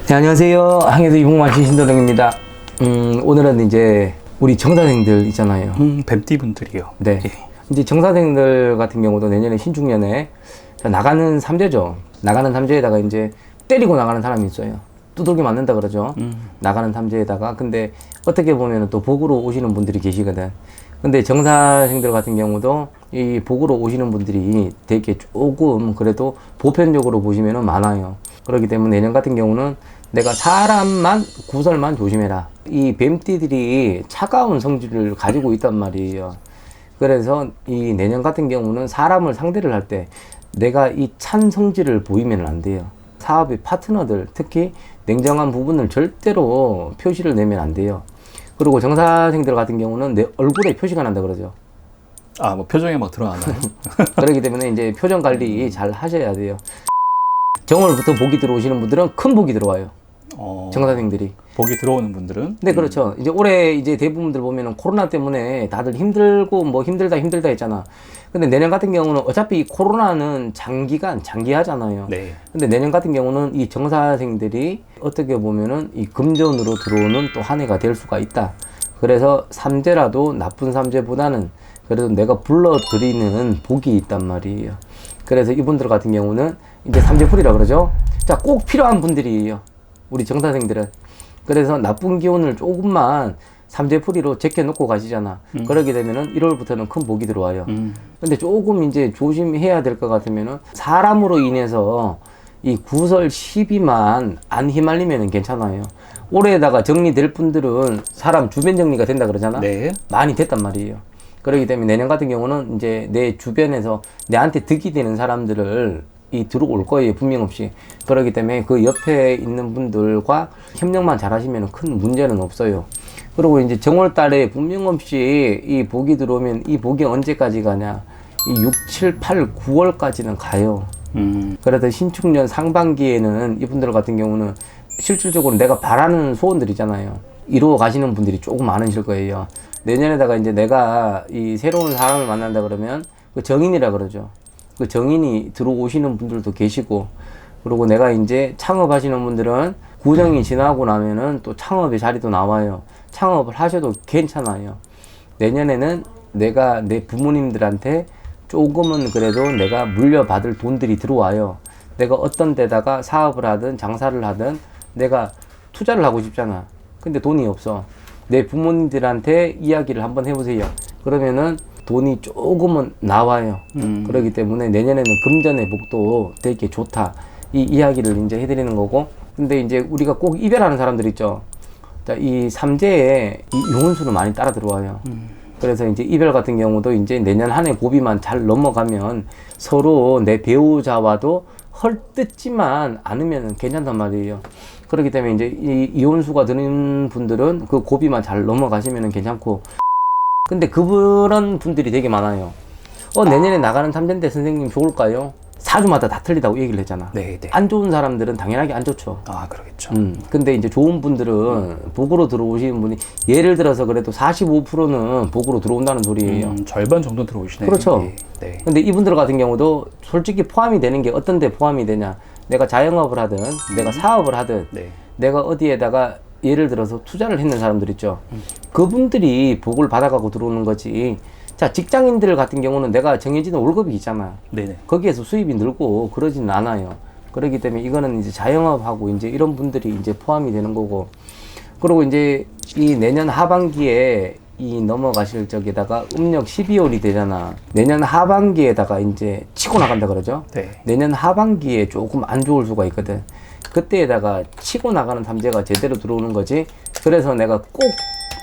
네, 안녕하세요. 항해도 이봉만신 신도령입니다. 오늘은 이제 우리 정사생들 있잖아요. 뱀띠분들이요. 네. 예. 이제 정사생들 같은 경우도 내년에 신축년에 나가는 삼재죠. 나가는 삼재에다가 이제 때리고 나가는 사람이 있어요. 두들기 맞는다 그러죠. 나가는 삼재에다가. 근데 어떻게 보면 또 복으로 오시는 분들이 계시거든. 근데 정사생들 같은 경우도 이 복으로 오시는 분들이 되게 조금 그래도 보편적으로 보시면은 많아요. 그렇기 때문에 내년 같은 경우는 내가 사람만 구설만 조심해라. 이 뱀띠들이 차가운 성질을 가지고 있단 말이에요. 그래서 이 내년 같은 경우는 사람을 상대를 할 때 내가 이 찬 성질을 보이면 안 돼요. 사업의 파트너들, 특히 냉정한 부분을 절대로 표시를 내면 안 돼요. 그리고 정사생들 같은 경우는 내 얼굴에 표시가 난다 그러죠. 아, 뭐 표정에 막 드러나나요? 그렇기 때문에 이제 표정 관리 잘 하셔야 돼요. 정월부터 복이 들어오시는 분들은 큰 복이 들어와요. 정사생들이. 복이 들어오는 분들은? 네, 그렇죠. 이제 올해 이제 대부분들 보면은 코로나 때문에 다들 힘들고 뭐 힘들다 했잖아. 근데 내년 같은 경우는 어차피 이 코로나는 장기하잖아요. 네. 근데 내년 같은 경우는 이 정사생들이 어떻게 보면은 이 금전으로 들어오는 또 한 해가 될 수가 있다. 그래서 삼재라도 나쁜 삼재보다는 그래도 내가 불러드리는 복이 있단 말이에요. 그래서 이분들 같은 경우는 이제 삼재풀이라 그러죠. 자, 꼭 필요한 분들이에요. 우리 정사생들은. 그래서 나쁜 기운을 조금만 삼재풀이로 제껴놓고 가시잖아. 그러게 되면은 1월부터는 큰 복이 들어와요. 근데 조금 이제 조심해야 될 것 같으면은 사람으로 인해서 이 구설 시비만 안 휘말리면은 괜찮아요. 올해에다가 정리될 분들은 사람 주변 정리가 된다 그러잖아. 네. 많이 됐단 말이에요. 그렇기 때문에 내년 같은 경우는 이제 내 주변에서 내한테 득이 되는 사람들을 들어올 거예요, 분명 없이. 그렇기 때문에 그 옆에 있는 분들과 협력만 잘 하시면 큰 문제는 없어요. 그리고 이제 정월 달에 분명 없이 이 복이 들어오면 이 복이 언제까지 가냐? 이 6, 7, 8, 9월까지는 가요. 그래서 신축년 상반기에는 이분들 같은 경우는 실질적으로 내가 바라는 소원들이잖아요. 이루어 가시는 분들이 조금 많으실 거예요. 내년에다가 이제 내가 이 새로운 사람을 만난다 그러면 그 정인이라 그러죠. 그 정인이 들어오시는 분들도 계시고, 그리고 내가 이제 창업하시는 분들은 구정이 지나고 나면은 또 창업의 자리도 나와요. 창업을 하셔도 괜찮아요. 내년에는 내가 내 부모님들한테 조금은 그래도 내가 물려받을 돈들이 들어와요. 내가 어떤 데다가 사업을 하든 장사를 하든 내가 투자를 하고 싶잖아. 근데 돈이 없어. 내 부모님들한테 이야기를 한번 해보세요. 그러면은 돈이 조금은 나와요. 그렇기 때문에 내년에는 금전의 복도 되게 좋다. 이 이야기를 이제 해드리는 거고. 근데 이제 우리가 꼭 이별하는 사람들 있죠. 자, 이 삼재에 이 용운수는 많이 따라 들어와요. 그래서 이제 이별 같은 경우도 이제 내년 한 해 고비만 잘 넘어가면 서로 내 배우자와도 헐뜯지만 않으면 괜찮단 말이에요. 그렇기 때문에 이제 이 이혼수가 드는 분들은 그 고비만 잘 넘어가시면 괜찮고, 근데 그런 분들이 되게 많아요. 내년에 나가는 삼재인데 선생님 좋을까요? 사주마다 다 틀리다고 얘기를 했잖아. 네, 네. 안 좋은 사람들은 당연하게 안 좋죠. 아, 그러겠죠. 근데 이제 좋은 분들은 복으로 들어오시는 분이 예를 들어서 그래도 45%는 복으로 들어온다는 소리예요. 절반 정도 들어오시네요. 그렇죠. 예. 네. 근데 이분들 같은 경우도 솔직히 포함이 되는 게 어떤 데 포함이 되냐. 내가 자영업을 하든 내가 사업을 하든 네. 내가 어디에다가 예를 들어서 투자를 했는 사람들 있죠. 그분들이 복을 받아가고 들어오는 거지. 자, 직장인들 같은 경우는 내가 정해지는 월급이 있잖아. 네네. 거기에서 수입이 늘고 그러진 않아요. 그렇기 때문에 이거는 이제 자영업하고 이제 이런 분들이 이제 포함이 되는 거고. 그리고 이제 이 내년 하반기에 이 넘어가실 적에다가 음력 12월이 되잖아. 내년 하반기에다가 이제 치고 나간다 그러죠. 네. 내년 하반기에 조금 안 좋을 수가 있거든. 그때에다가 치고 나가는 삼재가 제대로 들어오는 거지. 그래서 내가 꼭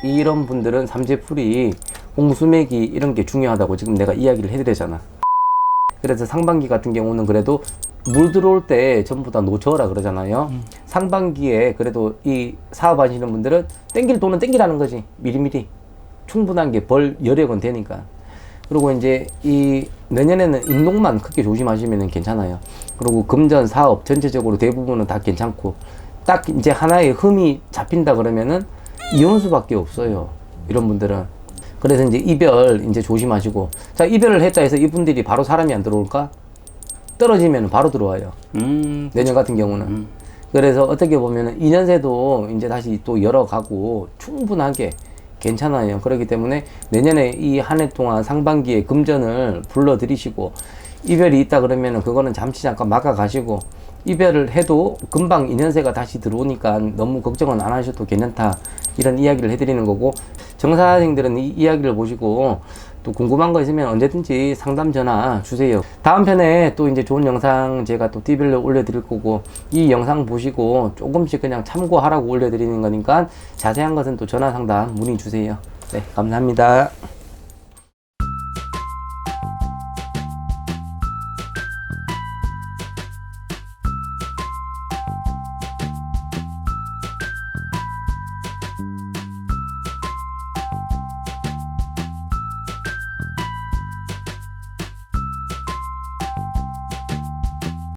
이런 분들은 삼재풀이 홍수매기 이런 게 중요하다고 지금 내가 이야기를 해드렸잖아. 그래서 상반기 같은 경우는 그래도 물 들어올 때 전부 다 놓쳐라 그러잖아요. 상반기에 그래도 이 사업하시는 분들은 땡길 돈은 땡기라는 거지. 미리미리 충분한 게 벌 여력은 되니까. 그리고 이제 이 내년에는 인동만 크게 조심하시면 괜찮아요. 그리고 금전 사업 전체적으로 대부분은 다 괜찮고, 딱 이제 하나의 흠이 잡힌다 그러면은 이혼수밖에 없어요. 이런 분들은. 그래서 이제 이별 이제 조심하시고. 자, 이별을 했다 해서 이분들이 바로 사람이 안 들어올까? 떨어지면 바로 들어와요. 내년 같은 경우는. 그래서 어떻게 보면은 2년새도 이제 다시 또 열어가고 충분하게 괜찮아요. 그렇기 때문에 내년에 이 한 해 동안 상반기에 금전을 불러들이시고 이별이 있다 그러면은 그거는 잠시 잠깐 막아 가시고 이별을 해도 금방 2년새가 다시 들어오니까 너무 걱정은 안 하셔도 괜찮다. 이런 이야기를 해드리는 거고, 정사생들은 이 이야기를 보시고 또 궁금한 거 있으면 언제든지 상담 전화 주세요. 다음 편에 또 이제 좋은 영상 제가 또 TV로 올려드릴 거고, 이 영상 보시고 조금씩 그냥 참고하라고 올려드리는 거니까 자세한 것은 또 전화 상담 문의 주세요. 네, 감사합니다.